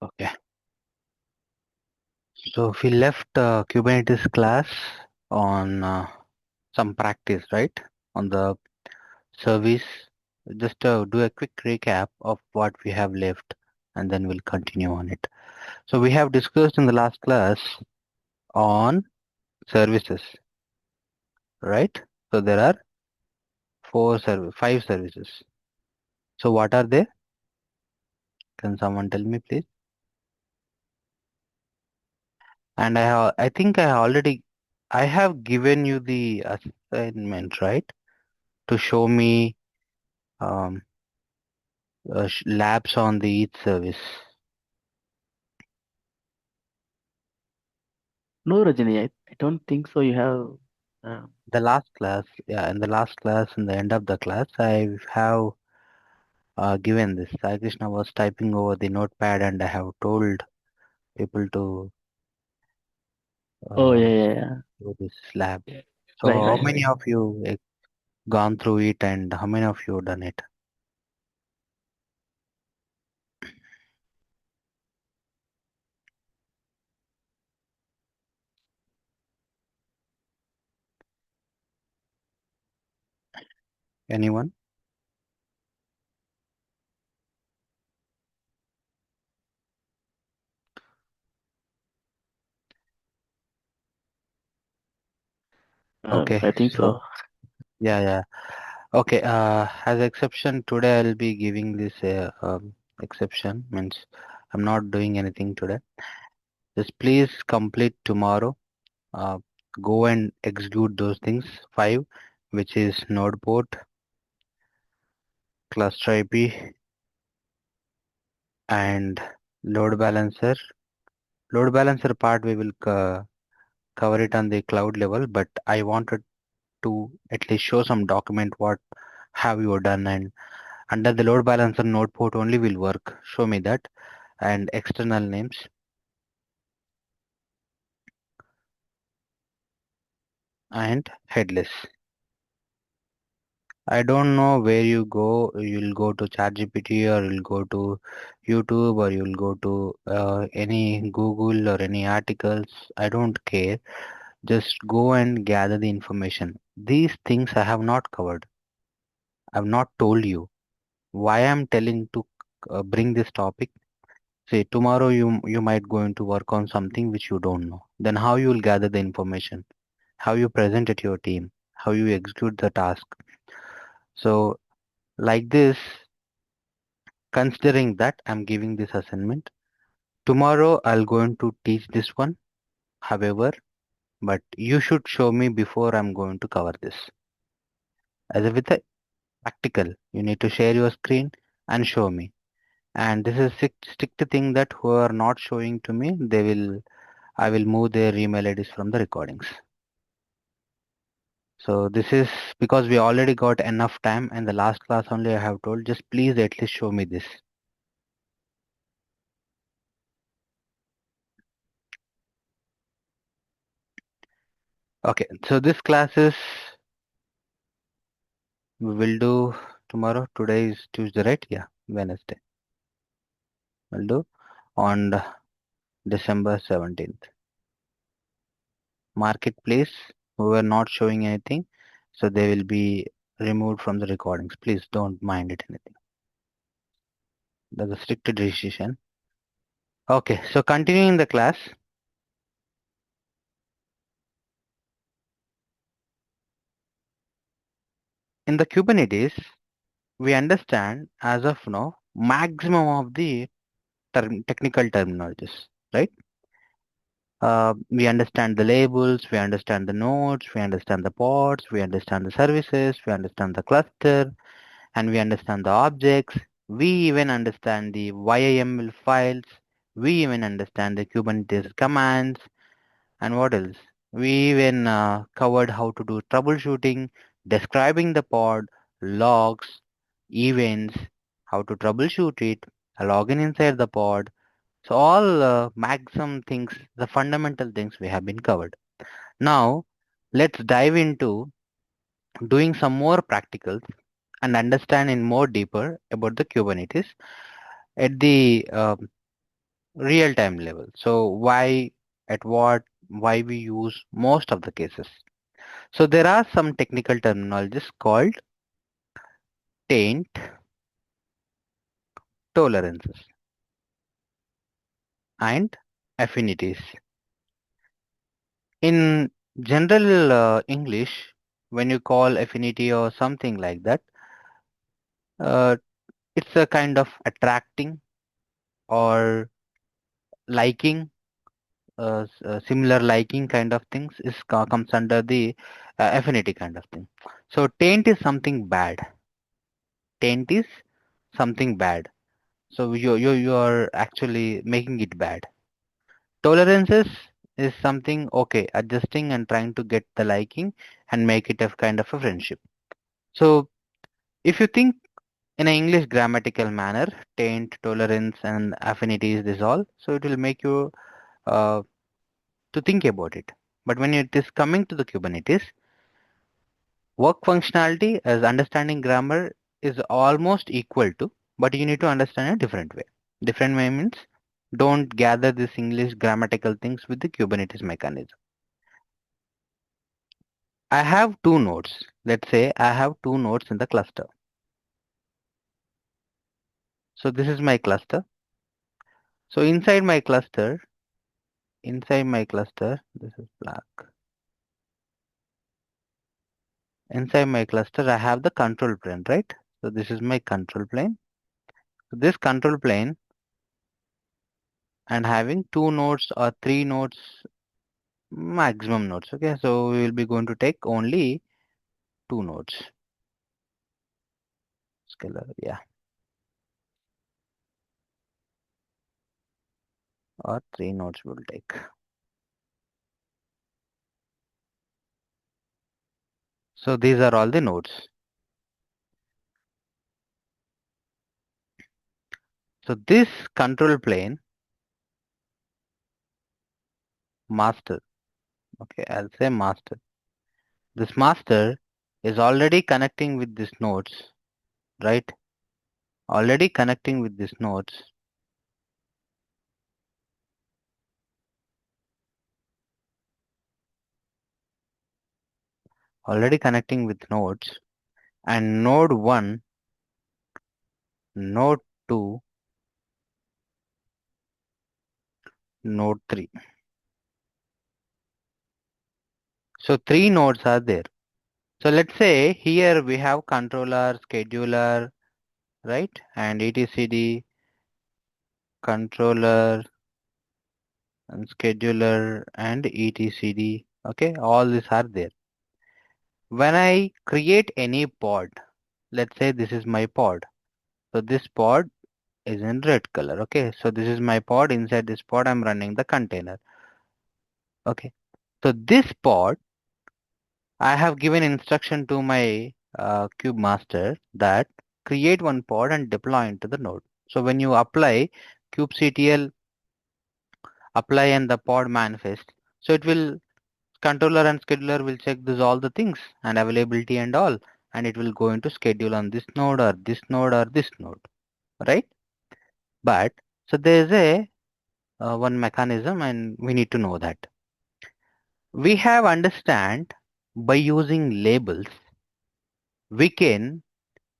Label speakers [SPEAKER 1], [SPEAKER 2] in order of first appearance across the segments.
[SPEAKER 1] Okay. So we left Kubernetes class on some practice, right? On the service. Just do a quick recap of what we have left and then we'll continue on it. So we have discussed in the last class on services, right? So there are five services. So what are they? Can someone tell me, please? And I think I have given you the assignment, right? To show me um, labs on the each service.
[SPEAKER 2] No, Rajini, I don't think so. You have.
[SPEAKER 1] The last class, yeah, in the last class, in the end of the class, I have given this. Sai Krishna was typing over the notepad, and I have told people to
[SPEAKER 2] Oh,
[SPEAKER 1] uh,
[SPEAKER 2] yeah, yeah, yeah.
[SPEAKER 1] do this lab. So,
[SPEAKER 2] Right,
[SPEAKER 1] how
[SPEAKER 2] right,
[SPEAKER 1] many
[SPEAKER 2] right.
[SPEAKER 1] of you gone through it, and how many of you done it? Anyone? Okay,
[SPEAKER 2] I think
[SPEAKER 1] so
[SPEAKER 2] so.
[SPEAKER 1] yeah, yeah. Okay, as exception today, I'll be giving this exception means I'm not doing anything today. Just please complete tomorrow. Uh, Go and execute those things. Five, which is node port, cluster IP, and load balancer. Load balancer part we will cover it on the cloud level, but I wanted to at least show some document what have you done, and under the load balancer node port only will work. Show me that, and external names and headless. I don't know where you go. You'll go to ChatGPT or you'll go to YouTube or you'll go to any Google or any articles. I don't care. Just go and gather the information. These things I have not covered. I've not told you why I'm telling to bring this topic. Say tomorrow you might going to work on something which you don't know. Then how you will gather the information? How you present it to your team? How you execute the task? So like this, considering that I'm giving this assignment. Tomorrow I'll going to teach this one, however, but you should show me before I'm going to cover this. As if with a practical, you need to share your screen and show me. And this is strict thing that who are not showing to me, I will move their email IDs from the recordings. So this is because we already got enough time and the last class only I have told, just please at least show me this. Okay, so this class is we will do tomorrow. Today is Tuesday, right? Yeah, Wednesday. We'll do on December 17th. Marketplace, who are not showing anything, so they will be removed from the recordings. Please don't mind it anything. That's a strict decision. Okay, so continuing the class. In the Kubernetes, we understand as of now maximum of the technical terminologies, right? We understand the labels, we understand the nodes, we understand the pods, we understand the services, we understand the cluster, and we understand the objects. We even understand the YAML files. We even understand the Kubernetes commands. And what else? We even covered how to do troubleshooting, describing the pod, logs, events, how to troubleshoot it, login inside the pod. So all maximum things, the fundamental things we have been covered. Now, let's dive into doing some more practicals and understand in more deeper about the Kubernetes. At the real-time level. So why, at what, why we use most of the cases. So there are some technical terminologies called taint, tolerances, and affinities. In general English, when you call affinity or something like that, uh, it's a kind of attracting or liking, similar liking kind of things comes under the affinity kind of thing. So taint is something bad. Taint is something bad. So you are actually making it bad. Tolerances is something okay, adjusting and trying to get the liking and make it a kind of a friendship. So if you think in an English grammatical manner, taint, tolerance, and affinities, this all, so it will make you uh, to think about it. But when it is coming to the Kubernetes, work functionality as understanding grammar is almost equal to, but you need to understand a different way. Different way means don't gather this English grammatical things with the Kubernetes mechanism. I have two nodes. Let's say I have two nodes in the cluster. So this is my cluster. So inside my cluster, this is black. Inside my cluster, I have the control plane, right? So this is my control plane. So this control plane and having two nodes or three nodes, maximum nodes. Okay, so we will be going to take only two nodes. Scalar, yeah, or three nodes will take. So these are all the nodes. So this control plane master. Okay, I'll say master. This master is already connecting with these nodes, right? Already connecting with these nodes. Already connecting with nodes, and node 1, node 2, node 3. So three nodes are there. So let's say here we have controller, scheduler, right? And etcd, controller and scheduler and etcd. Okay, all these are there. When I create any pod, let's say this is my pod. So this pod is in red color. Okay, so this is my pod. Inside this pod, I'm running the container. Okay, so this pod, I have given instruction to my kube master that create one pod and deploy into the node. So when you apply kubectl apply and the pod manifest, so it will controller and scheduler will check this all the things and availability and all, and it will go into schedule on this node or this node or this node, right? But so there is a one mechanism and we need to know that we have understand by using labels we can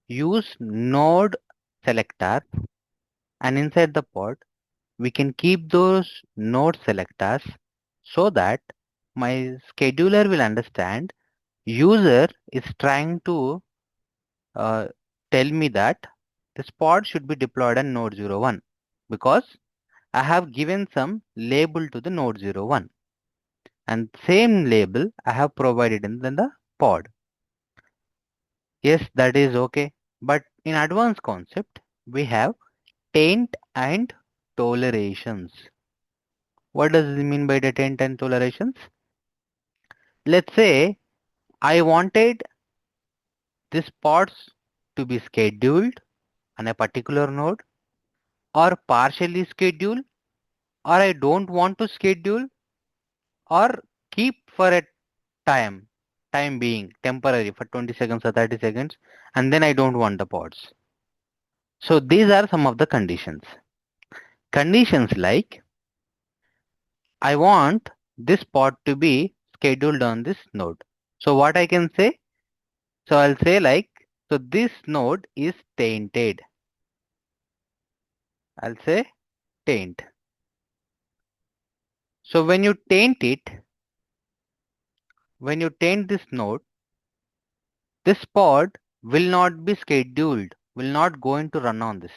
[SPEAKER 1] use node selector, and inside the pod we can keep those node selectors so that my scheduler will understand user is trying to uh, tell me that this pod should be deployed on node 01 because I have given some label to the node 01 and same label I have provided in the pod. Yes, that is okay. But in advanced concept, we have taint and tolerations. What does it mean by the taint and tolerations? Let's say I wanted this pods to be scheduled on a particular node or partially scheduled, or I don't want to schedule or keep for a time being temporary for 20 seconds or 30 seconds, and then I don't want the pods. So these are some of the conditions. conditions like I want this pod to be scheduled on this node. So what I can say? So I'll say like, so this node is tainted. I'll say taint. So when you taint this node, this pod will not be scheduled, will not going to run on this.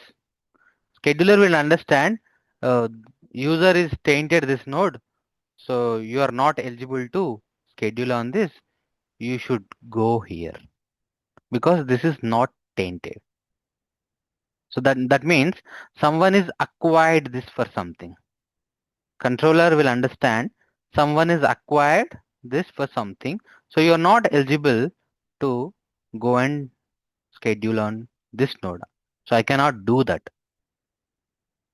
[SPEAKER 1] Scheduler will understand user is tainted this node, so you are not eligible to schedule on this. You should go here because this is not tainted. So that means someone is acquired this for something. Controller will understand someone is acquired this for something. So you are not eligible to go and schedule on this node. So I cannot do that.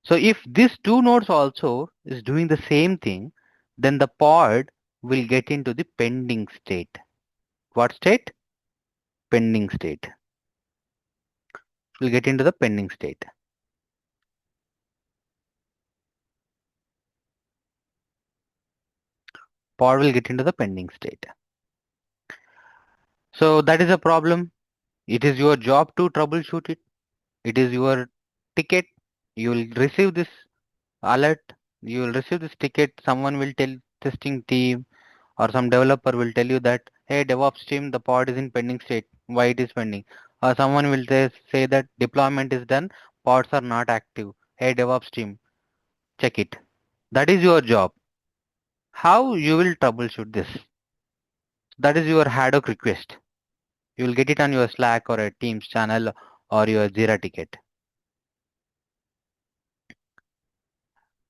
[SPEAKER 1] So if these two nodes also is doing the same thing, then the pod will get into the pending state. What state? Pending state. Will get into the pending state. Pod will get into the pending state. So that is a problem. It is your job to troubleshoot it. It is your ticket. You will receive this alert. You will receive this ticket. Someone will tell testing team or some developer will tell you that, hey, DevOps team, the pod is in pending state. Why it is pending? Or someone will say that deployment is done. Pods are not active. Hey, DevOps team, check it. That is your job. How you will troubleshoot this? That is your Haddock request. You will get it on your Slack or a Teams channel or your Jira ticket.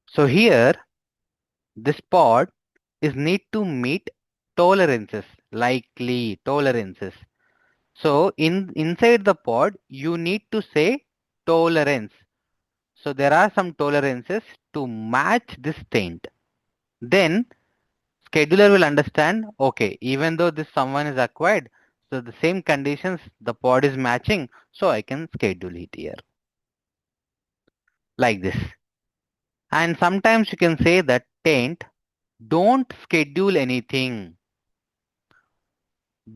[SPEAKER 1] So here, this pod is need to meet tolerances, likely tolerances. So inside the pod, you need to say tolerance. So there are some tolerances to match this taint. Then scheduler will understand, okay, even though this someone is acquired, so the same conditions the pod is matching, so I can schedule it here. Like this. And sometimes you can say that taint, don't schedule anything.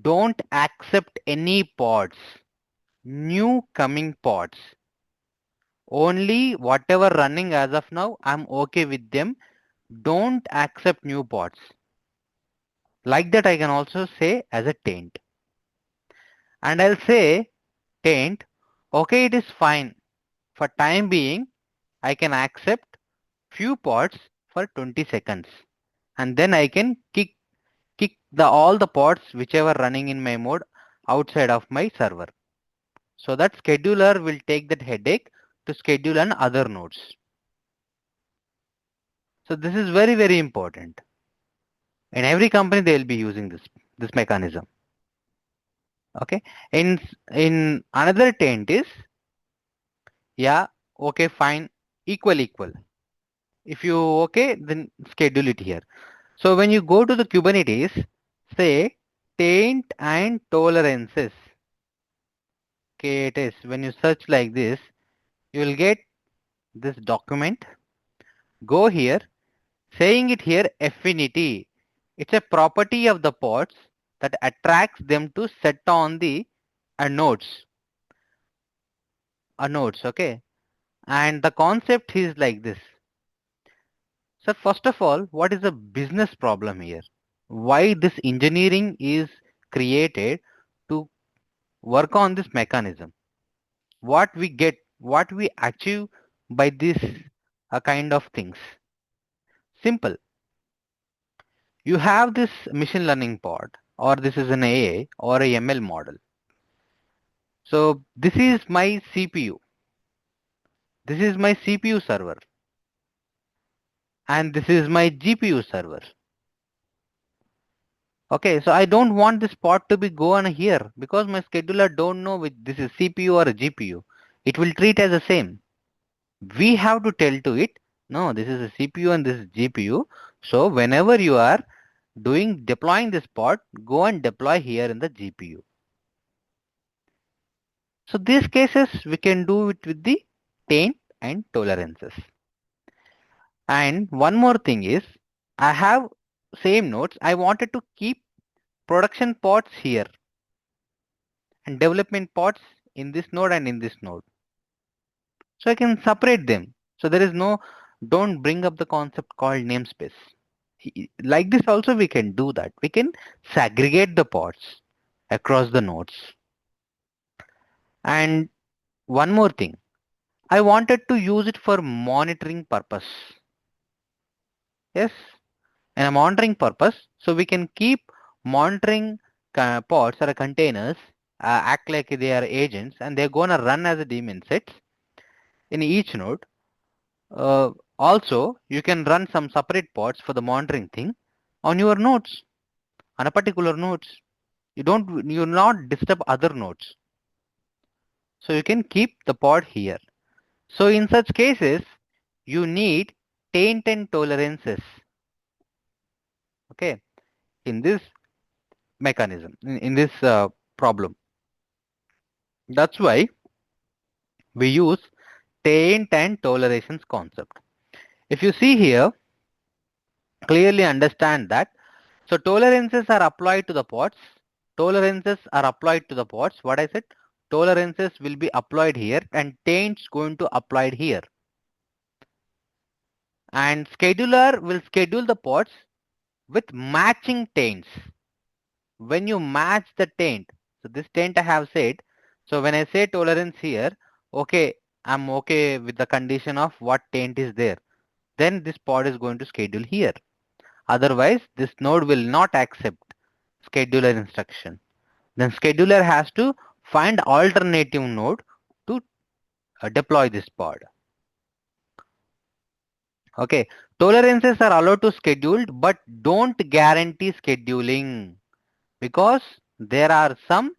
[SPEAKER 1] Don't accept any pods. New coming pods. Only whatever running as of now, I'm okay with them. Don't accept new pods. Like that I can also say as a taint. And I'll say taint, okay, it is fine. For time being, I can accept few pods for 20 seconds. And then I can kick all the pods whichever running in my mode outside of my server. So that scheduler will take that headache to schedule on other nodes. So this is very, very important. In every company, they will be using this mechanism. Okay. In another taint is, yeah, okay, fine, equal. If you okay, then schedule it here. So when you go to the Kubernetes, say taint and tolerances. Okay, it is. When you search like this, you will get this document. Go here, saying it here affinity. It's a property of the pods that attracts them to set on the nodes. Nodes, okay? And the concept is like this. So first of all, what is the business problem here? Why this engineering is created to work on this mechanism? What we get, what we achieve by this kind of things? Simple. You have this machine learning pod, or this is an AI or a ML model. So this is my CPU. This is my CPU server. And this is my GPU server. Okay, so I don't want this pod to be go on here because my scheduler don't know which this is CPU or a GPU. It will treat as the same. We have to tell to it, no, this is a CPU and this is GPU. So whenever you are deploying this pod, go and deploy here in the GPU. So these cases we can do it with the taint and tolerances. And one more thing is, I have same nodes. I wanted to keep production pods here and development pods in this node and in this node. So I can separate them. So there is no, don't bring up the concept called namespace. Like this also we can do that. We can segregate the pods across the nodes. And one more thing, I wanted to use it for monitoring purpose. Yes, and a monitoring purpose. So we can keep monitoring pods or containers, act like they are agents, and they're gonna run as a daemon sets in each node. Uh, Also, you can run some separate pods for the monitoring thing on your nodes, on a particular nodes. You not disturb other nodes. So you can keep the pod here. So in such cases, you need taint and tolerances. Okay, in this mechanism, in this problem. That's why we use taint and tolerations concept. If you see here, clearly understand that. So tolerances are applied to the pods. Tolerances are applied to the pods. What I said, tolerances will be applied here and taints going to applied here. And scheduler will schedule the pods with matching taints. When you match the taint, so this taint I have said, so when I say tolerance here, okay, I'm okay with the condition of what taint is there. Then this pod is going to schedule here. Otherwise, this node will not accept scheduler instruction. Then scheduler has to find alternative node to deploy this pod. Okay, tolerances are allowed to schedule, but don't guarantee scheduling because there are some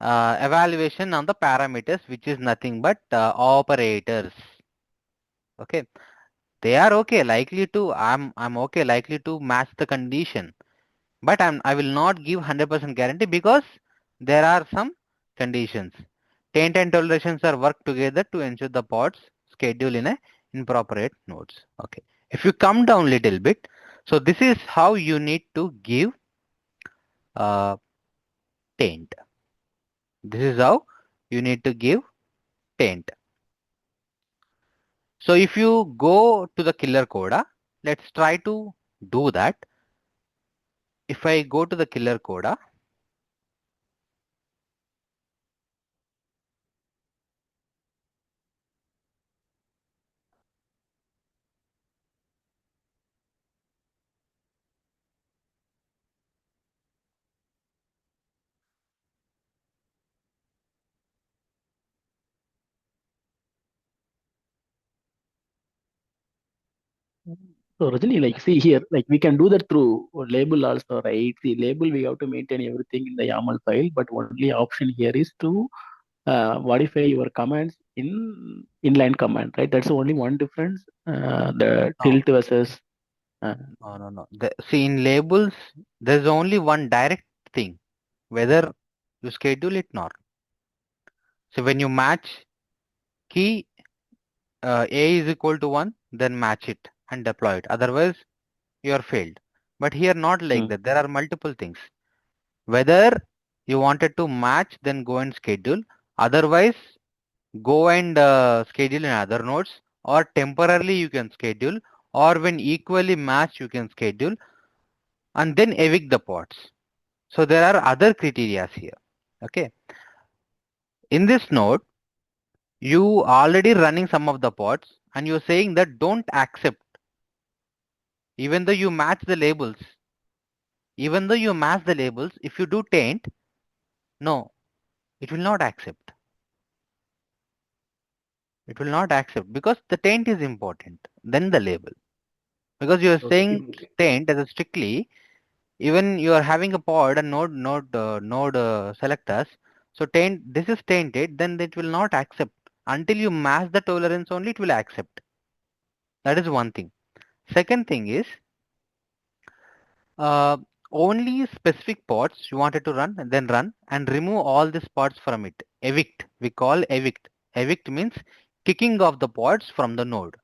[SPEAKER 1] evaluation on the parameters, which is nothing but operators. Okay, they are okay, likely to. I'm okay, likely to match the condition, but I will not give 100% guarantee because there are some conditions. Taint and tolerations are work together to ensure the pods schedule in a inappropriate nodes. Okay, if you come down little bit, so this is how you need to give uh, taint. This is how you need to give taint. So if you go to the killer coda, let's try to do that. If I go to the killer coda,
[SPEAKER 2] So Rajani, like see here, like we can do that through label also, right? See, label we have to maintain everything in the YAML file, but only option here is to modify your commands in inline command, right? That's only one difference. The
[SPEAKER 1] no,
[SPEAKER 2] tilt versus
[SPEAKER 1] no. See, in labels, there's only one direct thing, whether you schedule it or not. So when you match key A is equal to 1, then match it and deploy it. Otherwise, you are failed. But here not like
[SPEAKER 2] mm,
[SPEAKER 1] that. There are multiple things. Whether you wanted to match, then go and schedule. Otherwise, go and schedule in other nodes, or temporarily you can schedule, or when equally matched you can schedule, and then evict the pods. So there are other criteria here. Okay, in this node you already running some of the pods and you're saying that don't accept, even though you match the labels. Even though you match the labels, if you do taint, no, it will not accept. It will not accept because the taint is important then the label, because you are saying
[SPEAKER 2] okay.
[SPEAKER 1] taint as a strictly. Even you are having a pod and node selectors. So this is tainted, then it will not accept until you match the tolerance only it will accept. That is one thing. Second thing is uh, only specific pods you wanted to run and then run and remove all these pods from it. Evict. We call evict. Evict means kicking off the pods from the node.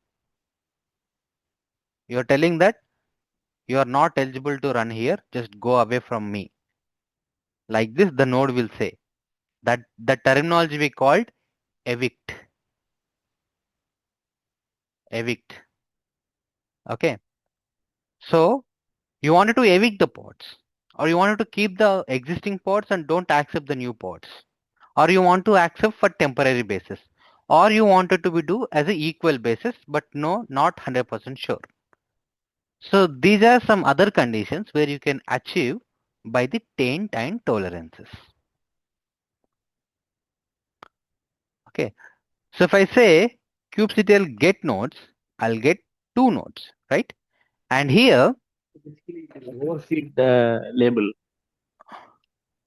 [SPEAKER 1] You're telling that you are not eligible to run here. Just go away from me. Like this, the node will say that the terminology we called evict. Evict. Okay. So you wanted to evict the pods, or you wanted to keep the existing pods and don't accept the new pods, or you want to accept for temporary basis, or you wanted to be do as a equal basis, but no, not 100% sure. So these are some other conditions where you can achieve by the taint and tolerances. Okay. So if I say kubectl get nodes, I'll get two nodes, right? And here,
[SPEAKER 2] Basically, it will overfeed the label.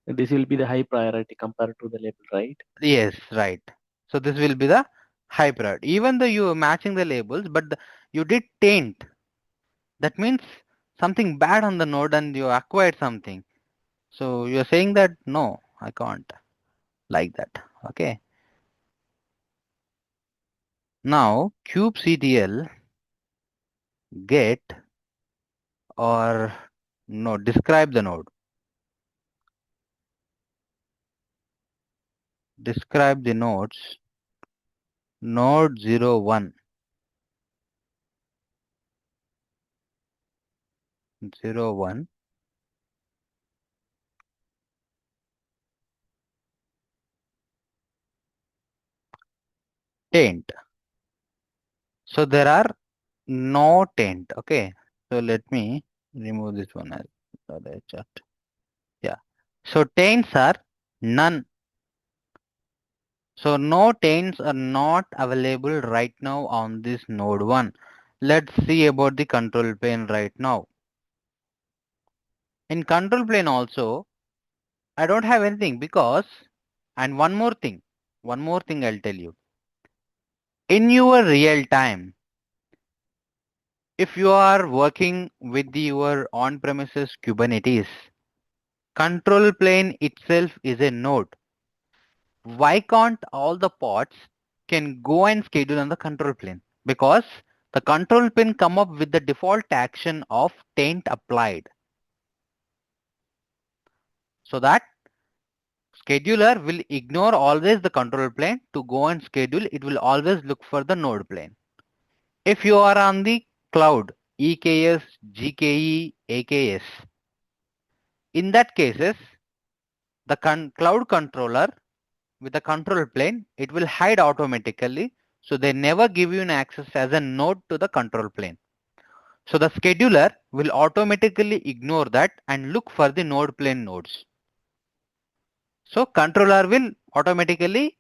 [SPEAKER 2] This will be the high priority compared to the label, right?
[SPEAKER 1] yes, right. So this will be the high priority. Even though you are matching the labels, but you did taint. That means something bad on the node and you acquired something. So you're saying that no, I can't like that. Okay. Now kubectl get or no describe the node. Describe the nodes. Node 01, 01, taint. So there are no taint. Okay. So let me remove this one as the chart. Yeah. So taints are none. So no taints are not available right now on this node 1. Let's see about the control plane right now. In control plane also, I don't have anything because, and one more thing I'll tell you. In your real time, if you are working with your on-premises Kubernetes, control plane itself is a node. Why can't all the pods can go and schedule on the control plane? Because the control plane come up with the default action of taint applied. So that scheduler will ignore always the control plane to go and schedule. It will always look for the node plane. If you are on the cloud, EKS, GKE, AKS, in that cases, the cloud controller with the control plane, it will hide automatically. So they never give you an access as a node to the control plane. So the scheduler will automatically ignore that and look for the node plane nodes. So controller will automatically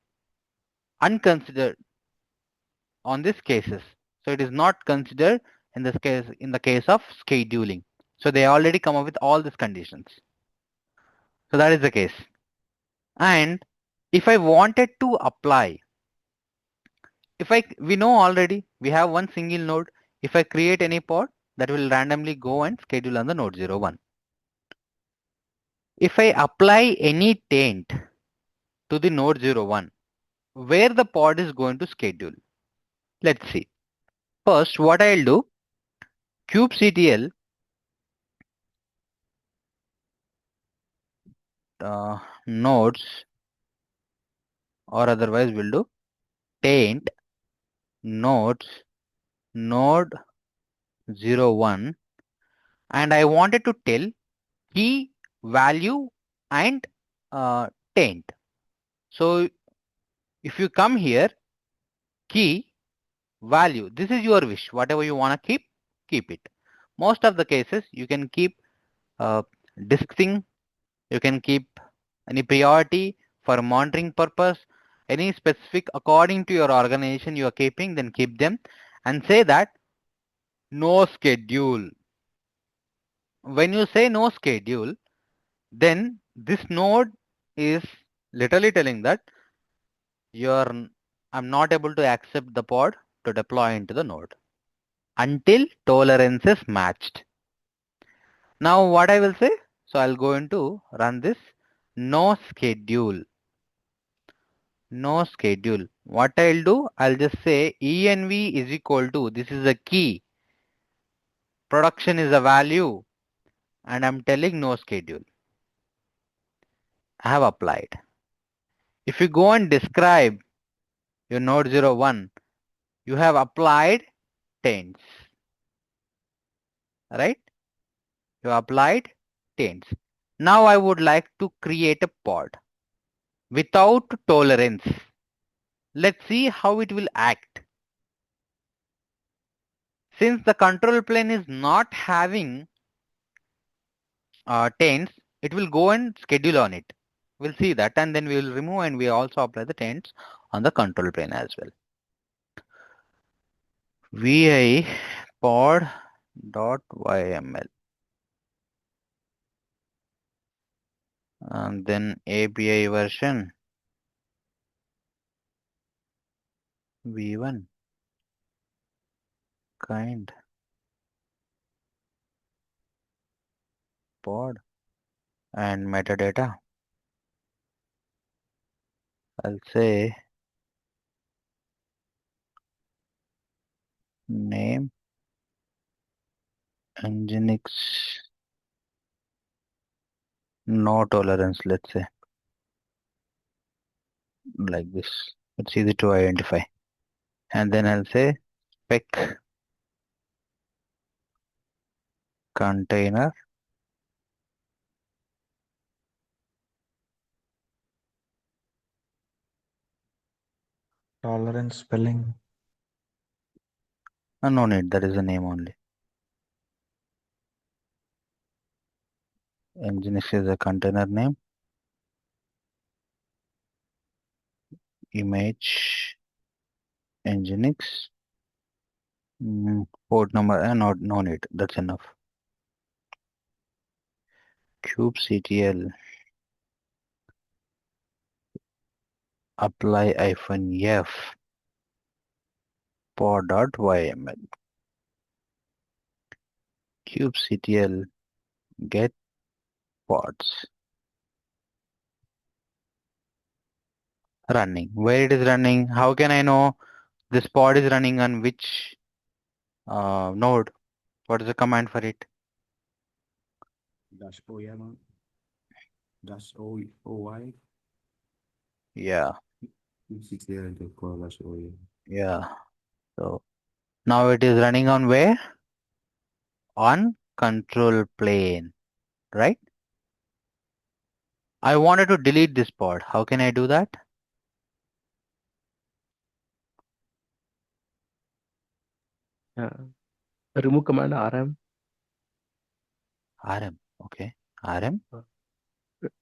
[SPEAKER 1] unconsidered on these cases. So it is not considered in this case in the case of scheduling. So they already come up with all these conditions. So that is the case. And if I wanted to apply, if we know already we have one single node. If I create any pod, that will randomly go and schedule on the node 01. If I apply any taint to the node 01, where the pod is going to schedule? Let's see. First, what I'll do, kubectl nodes, or otherwise we'll do taint nodes node 01, and I wanted to tell key value and taint. So if you come here, key value, this is your wish. Whatever you want to keep it. Most of the cases you can keep disk thing, you can keep any priority for monitoring purpose, any specific according to your organization you are keeping, then keep them and say that no schedule. When you say no schedule, then this node is literally telling that you're I'm not able to accept the pod to deploy into the node until tolerance is matched. Now what I will say, so I'll go into run this no schedule. No schedule. What I'll do, I'll just say env is equal to, this is a key. production is a value, and I'm telling no schedule. I have applied. If you go and describe your node 01, you have applied taints, right? You applied taints. Now I would like to create a pod without tolerance. Let's see how it will act. Since the control plane is not having taints, it will go and schedule on it. We'll see that, and then we will remove and we also apply the taints on the control plane as well. vi pod dot yml, and then API version v1 kind pod and metadata. I'll say name Nginx no tolerance, let's say, like this. It's easy to identify. And then I'll say spec container
[SPEAKER 3] Tolerance spelling.
[SPEAKER 1] no need, that is the name only. Nginx is a container name. Image Nginx. Port number, no need, that's enough. kubectl apply -f pod.yml. kubectl get pods running. Where it is running? How can I know this pod is running on which node? What is the command for it?
[SPEAKER 3] -OY. -OY.
[SPEAKER 1] Yeah,
[SPEAKER 3] -OY.
[SPEAKER 1] yeah. So now it is running on where? On control plane, right? I wanted to delete this pod. How can I do that?
[SPEAKER 2] Remove command rm.
[SPEAKER 1] rm, okay. rm,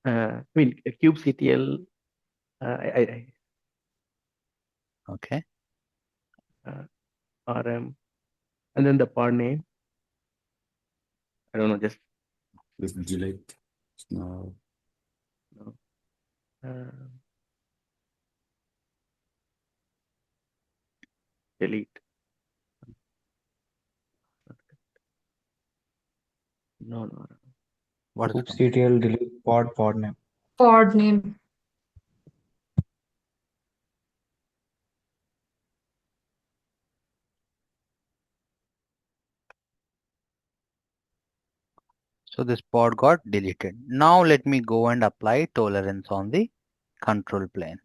[SPEAKER 2] I mean kubectl.
[SPEAKER 1] okay.
[SPEAKER 2] RM, and then the pod name. I don't know, just
[SPEAKER 3] delete. No.
[SPEAKER 2] Delete. No.
[SPEAKER 1] What is the
[SPEAKER 3] kubectl delete pod name.
[SPEAKER 4] Pod name.
[SPEAKER 1] So this pod got deleted. Now let me go and apply tolerance on the control plane,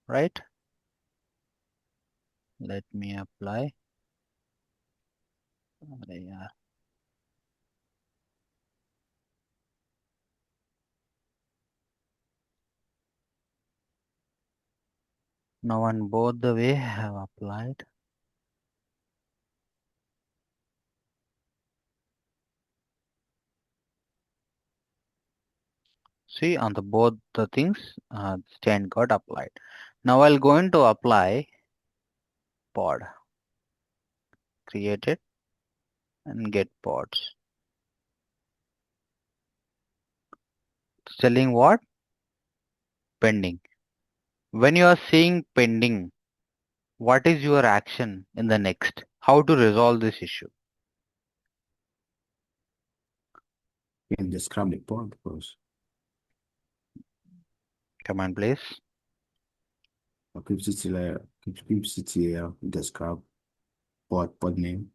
[SPEAKER 1] right? Let me apply. Yeah. Now on both the way I have applied. See, on the both the things, stand got applied. Now I'll go into apply pod, create it and get pods. It's telling what? Pending. When you are seeing pending, what is your action in the next? How to resolve this issue?
[SPEAKER 3] You can describe the pod, of course.
[SPEAKER 1] Command please.
[SPEAKER 3] kubectl describe. pod name.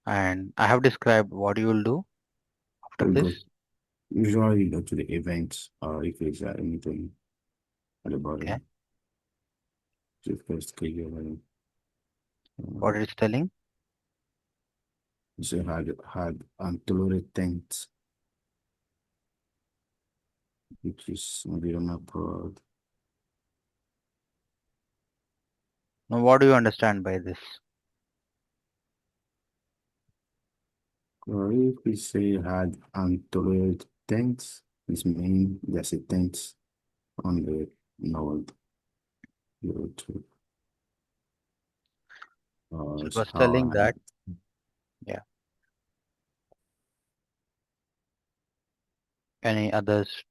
[SPEAKER 1] And I have described what you will do after
[SPEAKER 3] We'll go.
[SPEAKER 1] this.
[SPEAKER 3] Usually go to the events or if there's anything at the
[SPEAKER 1] Okay.
[SPEAKER 3] bottom. Just first click on
[SPEAKER 1] What it is telling?
[SPEAKER 3] so had untolerant things, which is maybe on a prod.
[SPEAKER 1] Now, what do you understand by this?
[SPEAKER 3] Or if we say had untolerant things, this means there's a things on the node. Go to
[SPEAKER 1] So it
[SPEAKER 3] so
[SPEAKER 1] was
[SPEAKER 3] how
[SPEAKER 1] telling
[SPEAKER 3] I
[SPEAKER 1] that, yeah. Any others?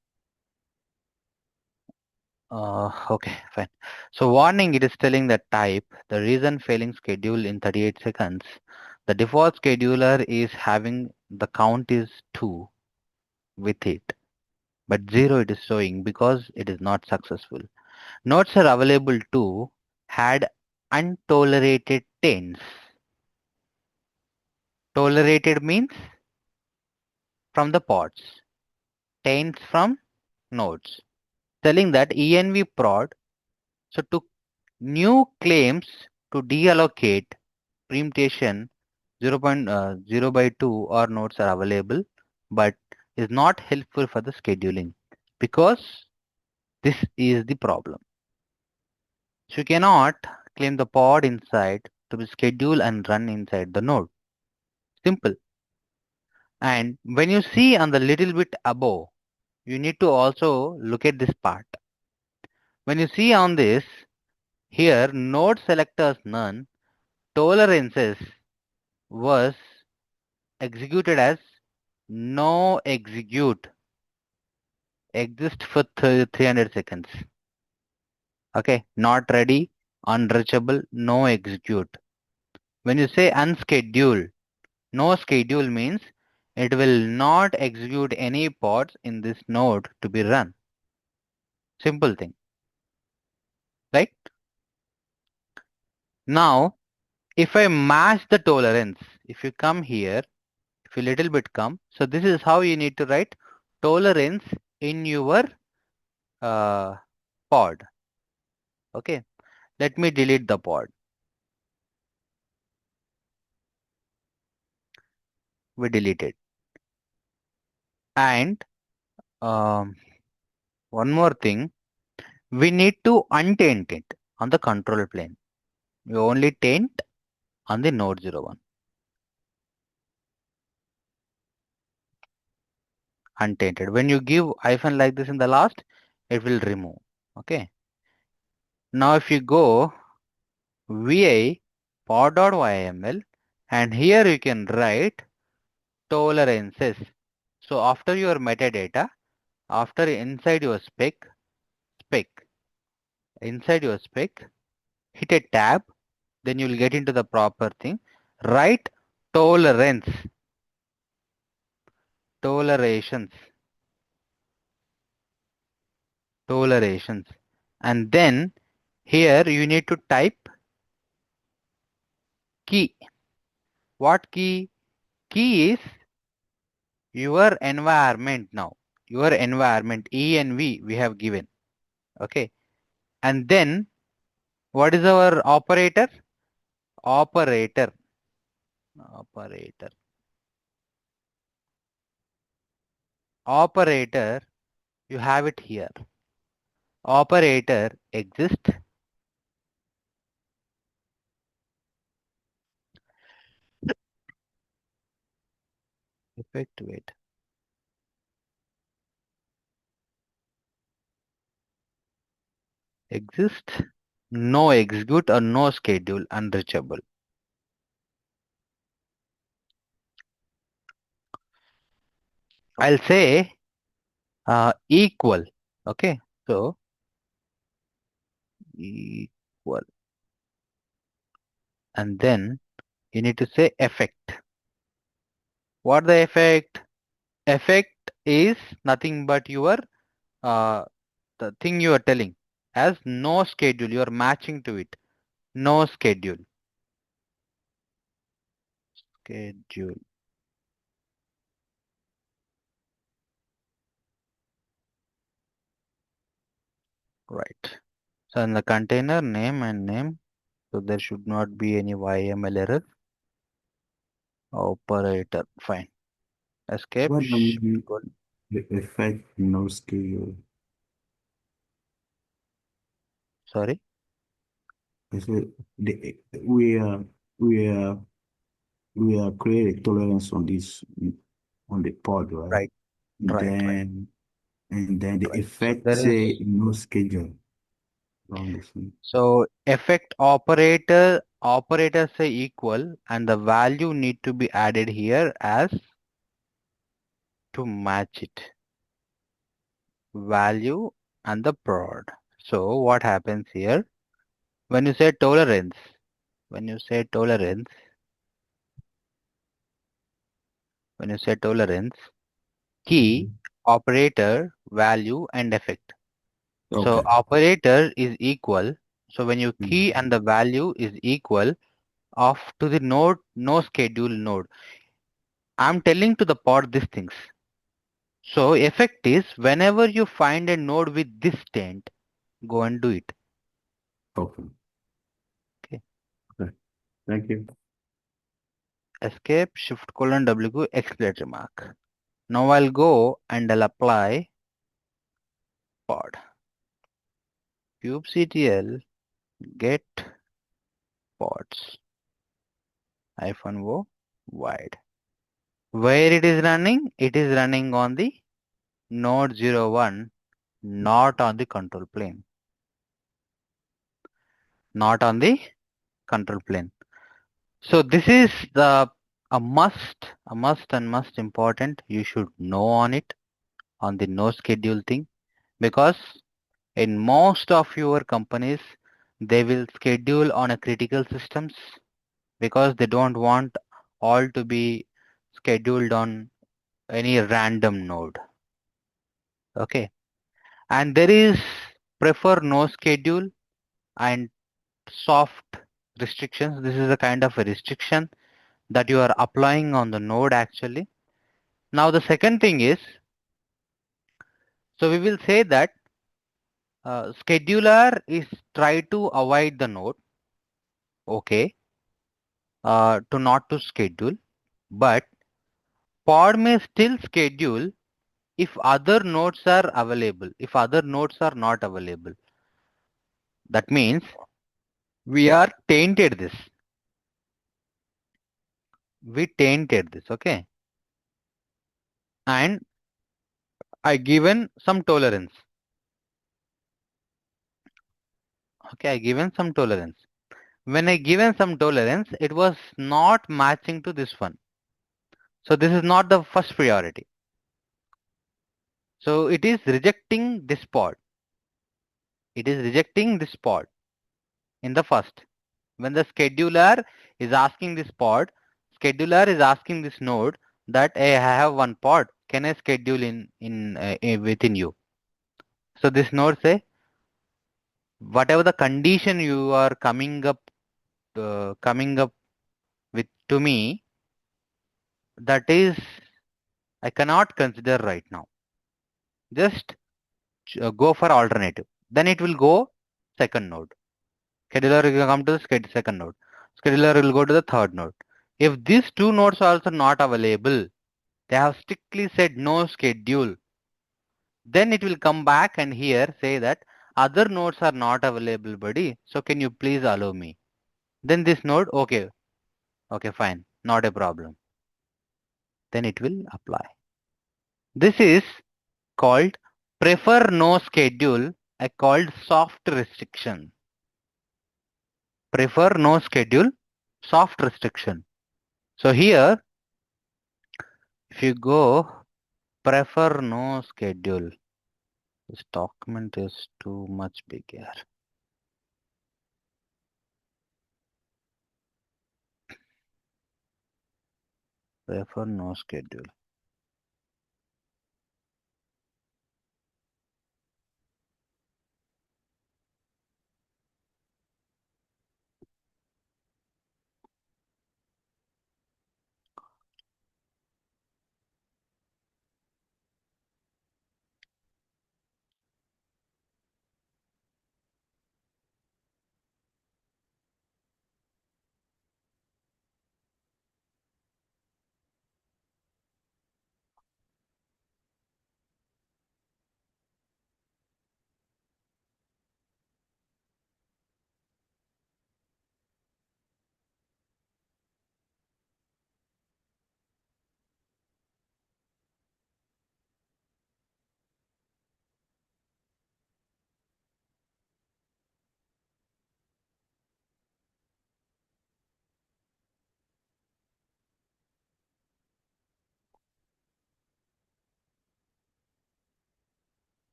[SPEAKER 1] Okay, fine. So warning, it is telling that type, the reason failing schedule in 38 seconds. The default scheduler is having the count is 2 with it, but 0 it is showing because it is not successful. Nodes are available to had untolerated taints. Tolerated means from the pods, taints from nodes. Telling that env prod, so to new claims to deallocate permutation 0.0 by 2 or nodes are available, but is not helpful for the scheduling because this is the problem. So you cannot claim the pod inside to be scheduled and run inside the node. Simple. And when you see on the little bit above, you need to also look at this part. When you see on this, here node selectors none, tolerances was executed as no execute exist for 300 seconds. Okay, not ready, unreachable, no execute. When you say unscheduled, no schedule means it will not execute any pods in this node to be run. Simple thing, right? Now, if I match the tolerance, if you come here, if you little bit come, so this is how you need to write tolerance in your uh, pod. Okay, let me delete the pod. We delete it. And one more thing, we need to untaint it on the control plane. We only taint on the node 01. Untainted. When you give hyphen like this in the last, it will remove. Okay. Now if you go vi pod.yml and here you can write tolerances. So after your metadata, after inside your inside your spec, hit a tab, then you will get into the proper thing. Write tolerance, tolerations, tolerations. And then here you need to type key. What key? Key is your environment now. Your environment, env we have given. Okay. And then what is our operator? Operator. Operator. Operator, you have it here. Operator exists. Effectuate. Exist. No execute or no schedule unreachable. I'll say equal. Okay. So equal. And then you need to say effect. What the effect? Effect is nothing but your the thing you are telling as no schedule. You are matching to it. No schedule. Schedule. Right. So in the container name and name, so there should not be any YML error. Operator. Fine. Escape.
[SPEAKER 3] What
[SPEAKER 1] Shift colon.
[SPEAKER 3] the effect no schedule?
[SPEAKER 1] Sorry.
[SPEAKER 3] I said we are we are create tolerance on this on the pod, right?
[SPEAKER 1] Right. Right. Right.
[SPEAKER 3] Then and then the
[SPEAKER 1] Right. So
[SPEAKER 3] effect
[SPEAKER 1] there is.
[SPEAKER 3] say no schedule on this one.
[SPEAKER 1] So effect operator say equal and the value need to be added here as to match it. Value and the prod. So what happens here? When you say tolerance, when you say tolerance, when you say tolerance, key,
[SPEAKER 3] Mhm.
[SPEAKER 1] operator, value and effect. So
[SPEAKER 3] Okay.
[SPEAKER 1] operator is equal. So when you key
[SPEAKER 3] Mhm.
[SPEAKER 1] and the value is equal of to the node, no schedule node. I'm telling to the pod these things. So effect is whenever you find a node with this state, go and do it.
[SPEAKER 3] Okay.
[SPEAKER 1] Okay.
[SPEAKER 3] Okay. Thank you.
[SPEAKER 1] Escape shift colon W exclamatory mark. Now I'll go and I'll apply pod. kubectl get pods -o wide. Where it is running? It is running on the node 01, not on the control plane. Not on the control plane. So this is a must important. You should know on it on the no schedule thing because in most of your companies they will schedule on a critical systems because they don't want all to be scheduled on any random node. Okay, and there is prefer no schedule and soft restrictions. This is a kind of a restriction that you are applying on the node actually. Now the second thing is, so we will say that scheduler is try to avoid the node, okay, to not to schedule, but pod may still schedule if other nodes are available, if other nodes are not available. That means we are tainted this. We tainted this, okay, and I given some tolerance. Okay, I given some tolerance. When I given some tolerance, it was not matching to this one. So this is not the first priority. So it is rejecting this pod. It is rejecting this pod in the first. When the scheduler is asking this pod, scheduler is asking this node that hey, I have one pod. Can I schedule in within you? So this node say whatever the condition you are coming up with to me, that is I cannot consider right now. Just go for alternative. Then it will go second node. Scheduler will come to the second node. Scheduler will go to the third node. If these two nodes are also not available, they have strictly said no schedule. Then it will come back and here say that other nodes are not available, buddy. So can you please allow me? Then this node, okay, okay, fine, not a problem. Then it will apply. This is called prefer no schedule. I called soft restriction. Prefer no schedule, soft restriction. So here, if you go prefer no schedule, this document is too much big here. Prefer no schedule.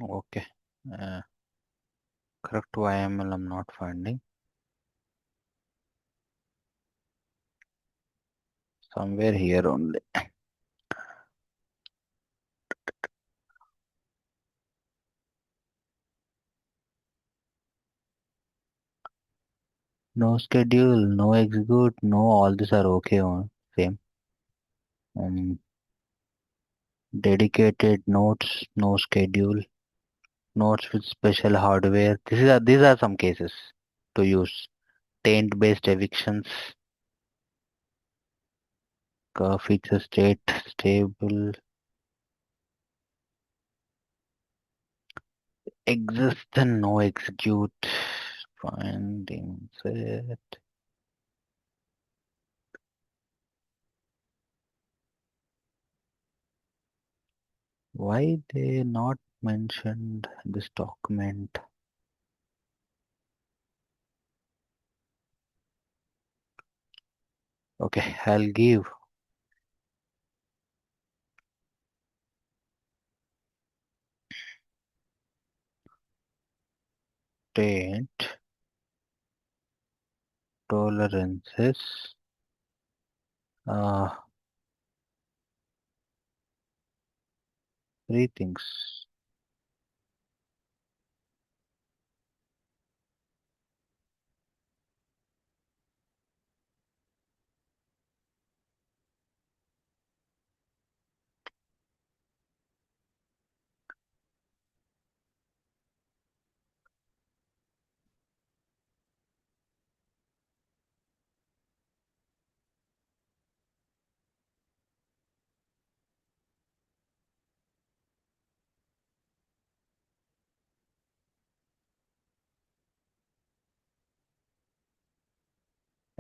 [SPEAKER 1] Okay. Correct YML I'm not finding. Somewhere here only. No schedule, no execute, no, all these are okay on same. Dedicated nodes, no schedule, nodes with special hardware. These are some cases to use. Taint based evictions, feature state stable, exist and no execute. Finding set. Why they not mentioned this document? Okay, I'll give taint tolerances. Three things.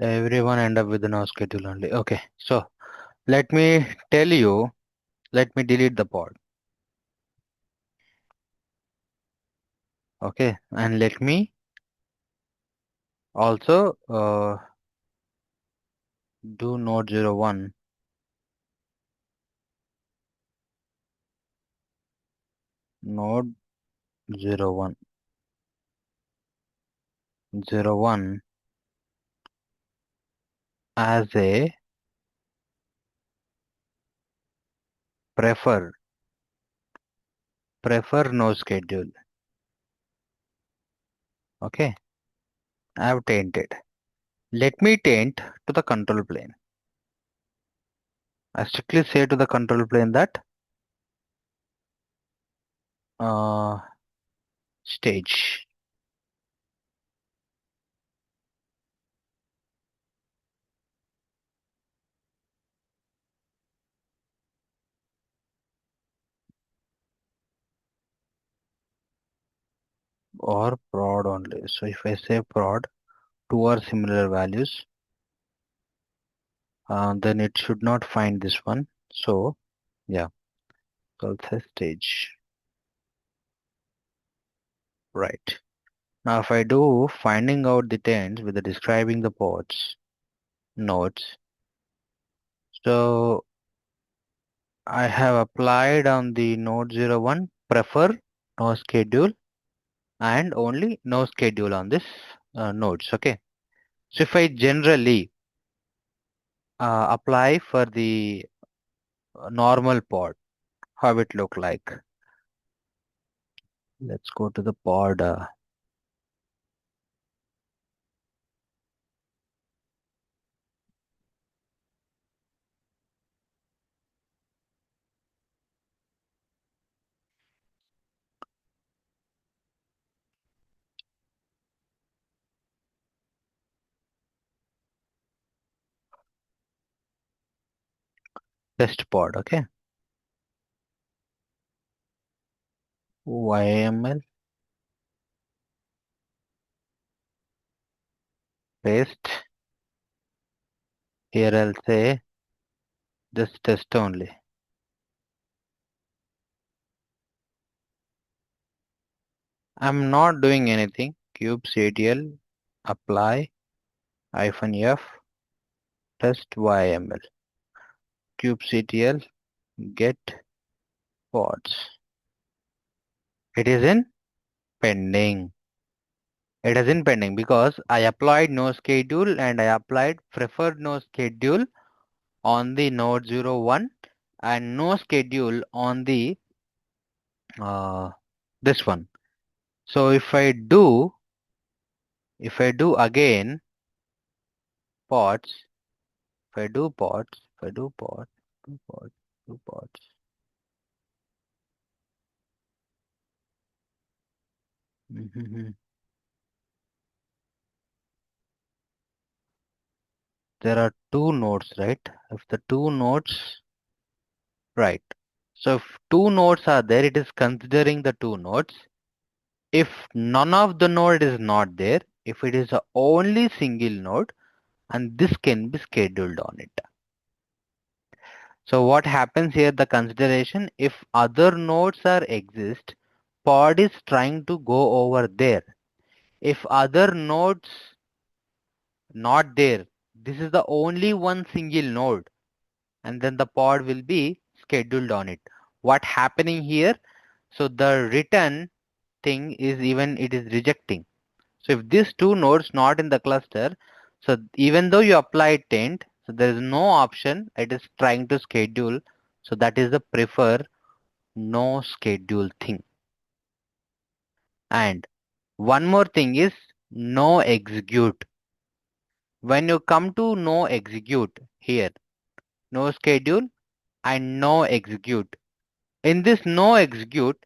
[SPEAKER 1] Everyone end up with no schedule only. Okay, so let me tell you, let me delete the pod. Okay, and let me also do node 01, node 01, 01 as a prefer no schedule. Okay, I have tainted. Let me taint to the control plane. I strictly say to the control plane that stage or prod only. So if I say prod, two or similar values, then it should not find this one. So yeah, so I'll say stage. Right. Now if I do finding out the taints with the describing the pods, nodes, so I have applied on the node 01 prefer no schedule and only no schedule on this nodes. Okay. So if I generally apply for the normal pod, how it look like? Let's go to the pod test pod. Okay. YML paste. Here I'll say just test only. I'm not doing anything. Kubectl apply -f test YML. Kubectl get pods. It is in pending. It is in pending because I applied no schedule and I applied preferred no schedule on the node 01 and no schedule on the this one. So if I do again pods, if I do pods, if I do pods, do pods, do pods. There are two nodes, right? If the two nodes, right. So if two nodes are there, it is considering the two nodes. If none of the node is not there, if it is a only single node, and this can be scheduled on it. So what happens here, the consideration, if other nodes are exist, pod is trying to go over there. If other nodes not there, this is the only one single node, and then the pod will be scheduled on it. What happening here? So the return thing is even it is rejecting. So if these two nodes not in the cluster, so even though you apply tent, so there is no option, it is trying to schedule. So that is the prefer no schedule thing. And one more thing is no execute. When you come to no execute here, no schedule and no execute. In this no execute,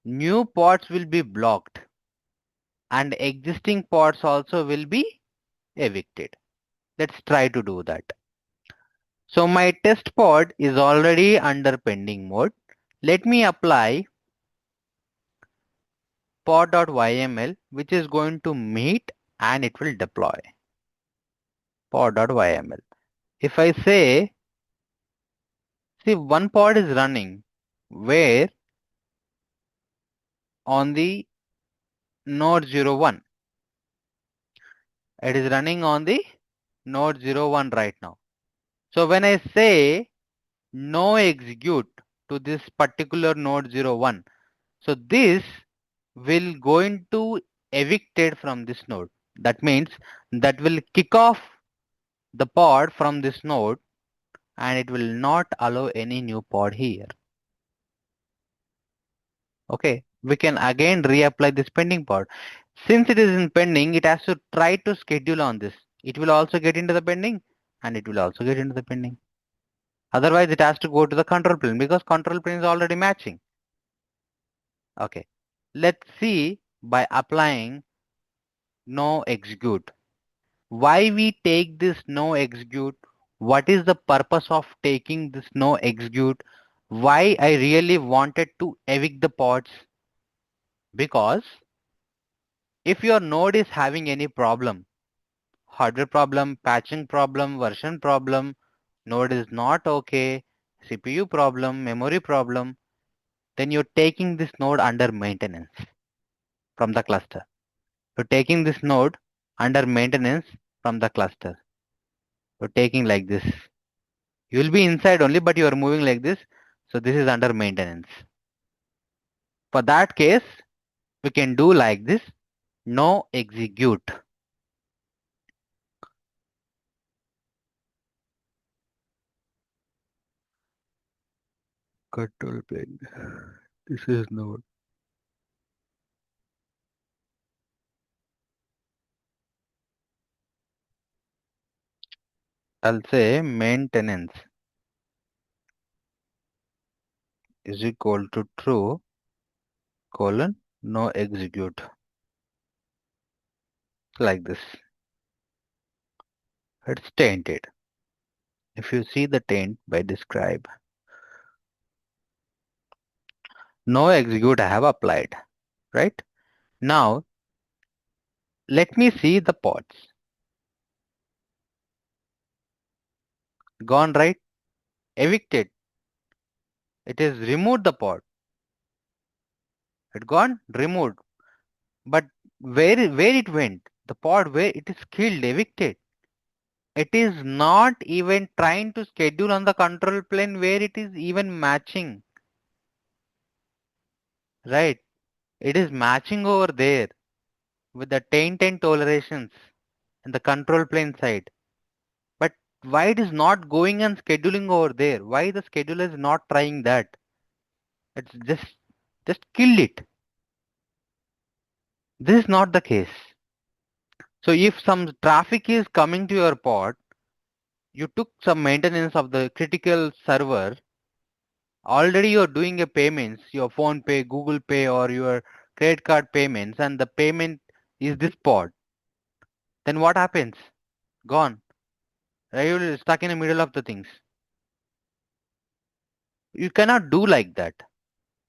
[SPEAKER 1] new pods will be blocked and existing pods also will be evicted. Let's try to do that. So my test pod is already under pending mode. Let me apply pod.yml, which is going to meet and it will deploy pod.yml. If I say, see, one pod is running where on the node 01. It is running on the node 01 right now. So when I say no execute to this particular node 01, so this will going to evicted from this node. That means that will kick off the pod from this node and it will not allow any new pod here. Okay, we can again reapply this pending pod. Since it is in pending, it has to try to schedule on this. It will also get into the pending and it will also get into the pending. Otherwise, it has to go to the control plane because control plane is already matching. Okay, let's see by applying no execute. Why we take this no execute? What is the purpose of taking this no execute? Why I really wanted to evict the pods? Because if your node is having any problem, hardware problem, patching problem, version problem, node is not okay, CPU problem, memory problem, then you're taking this node under maintenance from the cluster. You're taking this node under maintenance from the cluster. You're taking like this. You will be inside only, but you are moving like this. So this is under maintenance. For that case, we can do like this, no execute. Control plane. This is node. I'll say maintenance is equal to true colon no execute. Like this. It's tainted. If you see the taint by describe, no execute I have applied, right? Now, let me see the pods. Gone, right? Evicted. It is removed the pod. It gone, removed. But where it went? The pod where it is killed, evicted. It is not even trying to schedule on the control plane where it is even matching. Right? It is matching over there with the taint and tolerations in the control plane side. But why it is not going and scheduling over there? Why the scheduler is not trying that? It's just kill it. This is not the case. So if some traffic is coming to your pod, you took some maintenance of the critical server. Already you're doing a payments, your phone pay, Google Pay, or your credit card payments, and the payment is this pod. Then what happens? Gone. Right? You're stuck in the middle of the things. You cannot do like that.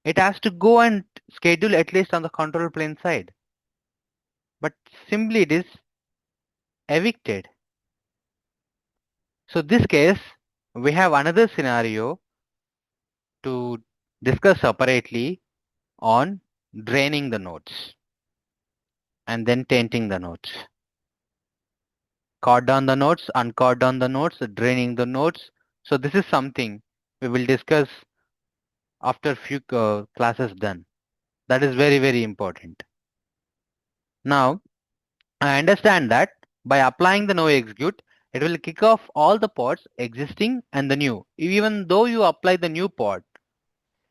[SPEAKER 1] It has to go and schedule at least on the control plane side. But simply it is evicted. So this case, we have another scenario to discuss separately on draining the nodes and then tainting the nodes. Cut down the nodes, uncut down the nodes, draining the nodes. So this is something we will discuss after few classes done. That is very, very important. Now, I understand that by applying the no execute, it will kick off all the pods existing and the new. Even though you apply the new pod,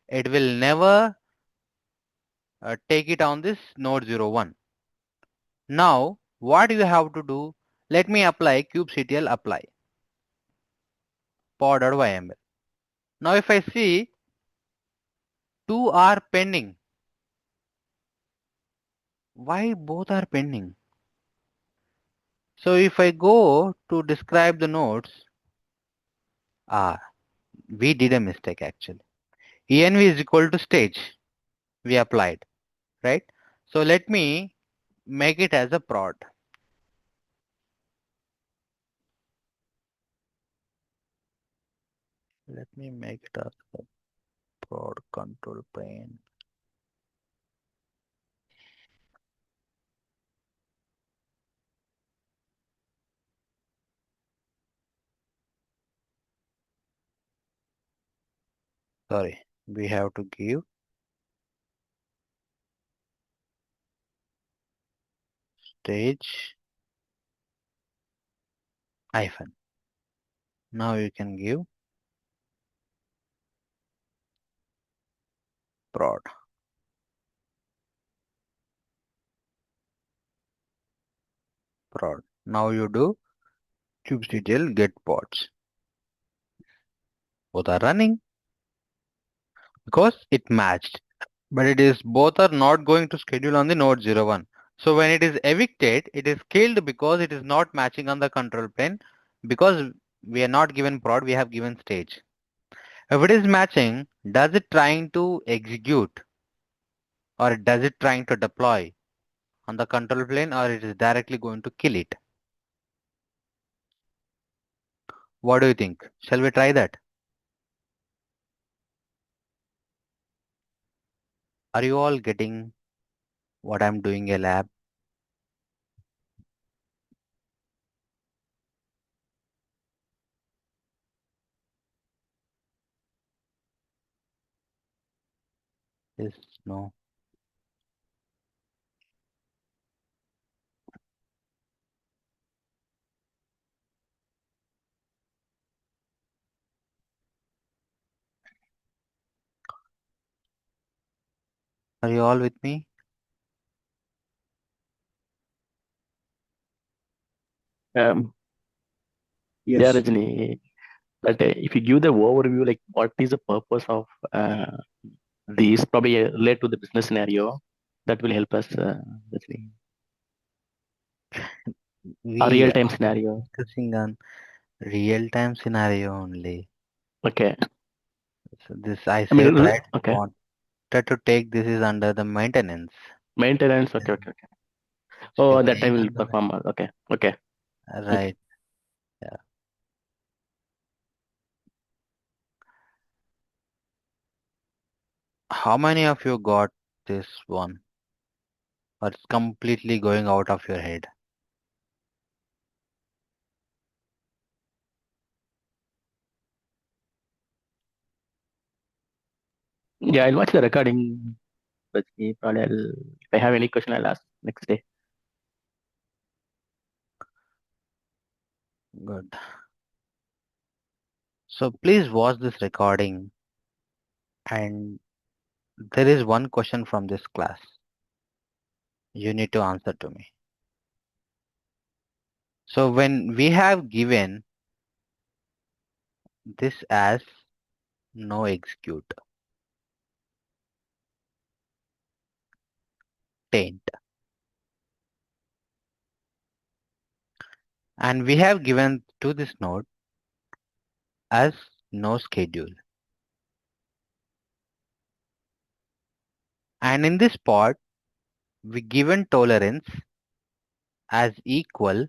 [SPEAKER 1] it will never take it on this node 01. Now, what you have to do? Let me apply kubectl apply pod.yml. Now, if I see two are pending, why both are pending? So if I go to describe the nodes, we did a mistake actually. env is equal to stage. We applied, right? So let me make it as a prod. Let me make it as a prod control plane. Sorry, we have to give stage hyphen. Now you can give prod. Prod. Now you do kubectl get pods. Both are running because it matched. But it is both are not going to schedule on the node 01. So when it is evicted, it is killed because it is not matching on the control plane because we are not given prod, we have given stage. If it is matching, does it trying to execute or does it trying to deploy on the control plane or it is directly going to kill it? What do you think? Shall we try that? Are you all getting what I'm doing a lab? Yes, no. Are you all with me?
[SPEAKER 2] Yeah,
[SPEAKER 3] Yes.
[SPEAKER 2] Rajni, but if you give the overview, like what is the purpose of these, probably relate to the business scenario, that will help us, Rajni. A
[SPEAKER 1] We
[SPEAKER 2] real-time
[SPEAKER 1] are
[SPEAKER 2] scenario.
[SPEAKER 1] discussing on real-time scenario only.
[SPEAKER 2] Okay.
[SPEAKER 1] So this I
[SPEAKER 2] I mean,
[SPEAKER 1] said right,
[SPEAKER 2] okay.
[SPEAKER 1] wanted to take this is under the maintenance.
[SPEAKER 2] Maintenance. Okay, okay, okay.
[SPEAKER 1] So
[SPEAKER 2] Oh,
[SPEAKER 1] it
[SPEAKER 2] that time
[SPEAKER 1] is
[SPEAKER 2] will
[SPEAKER 1] under
[SPEAKER 2] perform. Okay, okay, okay.
[SPEAKER 1] right. Yeah. How many of you got this one? Or it's completely going out of your head?
[SPEAKER 2] Yeah, I'll watch the recording. Rajni. Probably if I have any question, I'll ask next day.
[SPEAKER 1] Good. So please watch this recording, and there is one question from this class. You need to answer to me. So when we have given this as no execute, taint, and we have given to this node as no schedule, and in this part we given tolerance as equal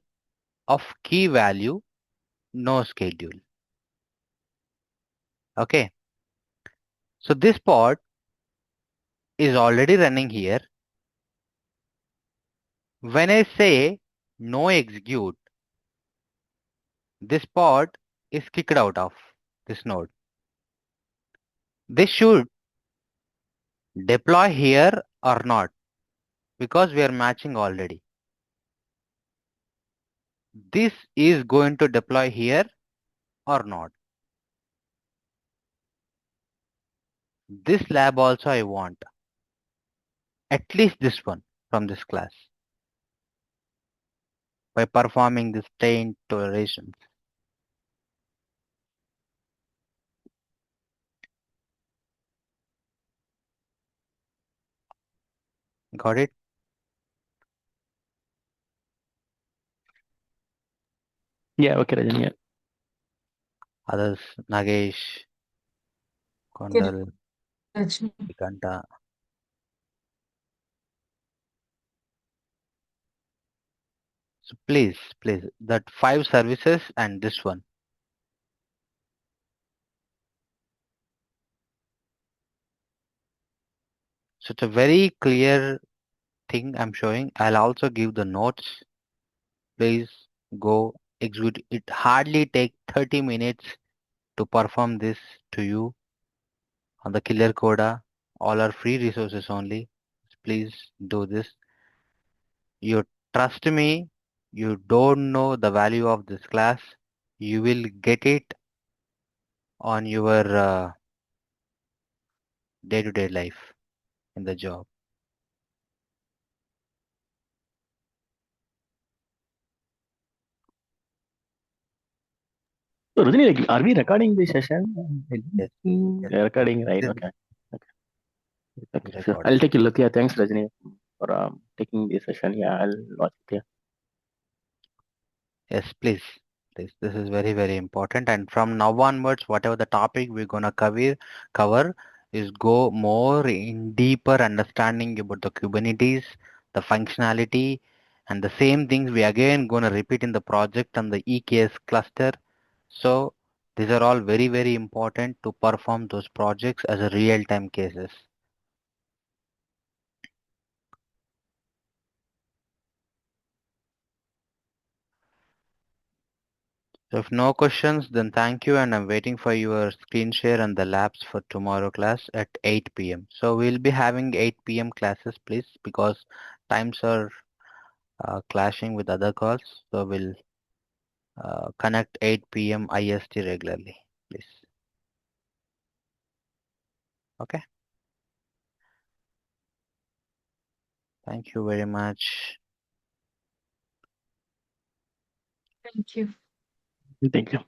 [SPEAKER 1] of key value no schedule. Okay, so this part is already running here. When I say no execute, this pod is kicked out of this node. This should deploy here or not, because we are matching already. This is going to deploy here or not. This lab also I want, at least this one from this class, by performing this taint toleration. Got it?
[SPEAKER 2] Yeah, okay, Rajni. Yeah.
[SPEAKER 1] Others, Nagesh, Kondal, Rajinikanth. So please, that 5 services and this one. So it's a very clear thing I'm showing. I'll also give the notes. Please go execute. It hardly take 30 minutes to perform this to you on the Killer Coda. All are free resources only. Please do this. You trust me. You don't know the value of this class. You will get it on your day-to-day life in the job.
[SPEAKER 2] So, Rajni, like, are we recording this session?
[SPEAKER 1] Yes.
[SPEAKER 2] Recording, right?
[SPEAKER 1] This
[SPEAKER 2] Okay.
[SPEAKER 1] is
[SPEAKER 2] Okay, sure.
[SPEAKER 1] recording.
[SPEAKER 2] I'll take a look. Yeah, thanks, Rajni, for taking this session. Yeah, I'll watch it. Yeah.
[SPEAKER 1] Yes, please. Please. This is very, very important. And from now onwards, whatever the topic we're gonna cover is go more in deeper understanding about the Kubernetes, the functionality, and the same things we again gonna repeat in the project and the EKS cluster. So these are all very, very important to perform those projects as a real-time cases. So if no questions, then thank you, and I'm waiting for your screen share and the labs for tomorrow class at 8 p.m. So we'll be having 8 p.m. classes, please, because times are clashing with other calls. So we'll connect 8 p.m. IST regularly, please. Okay. Thank you very much.
[SPEAKER 4] Thank you.
[SPEAKER 2] Thank you.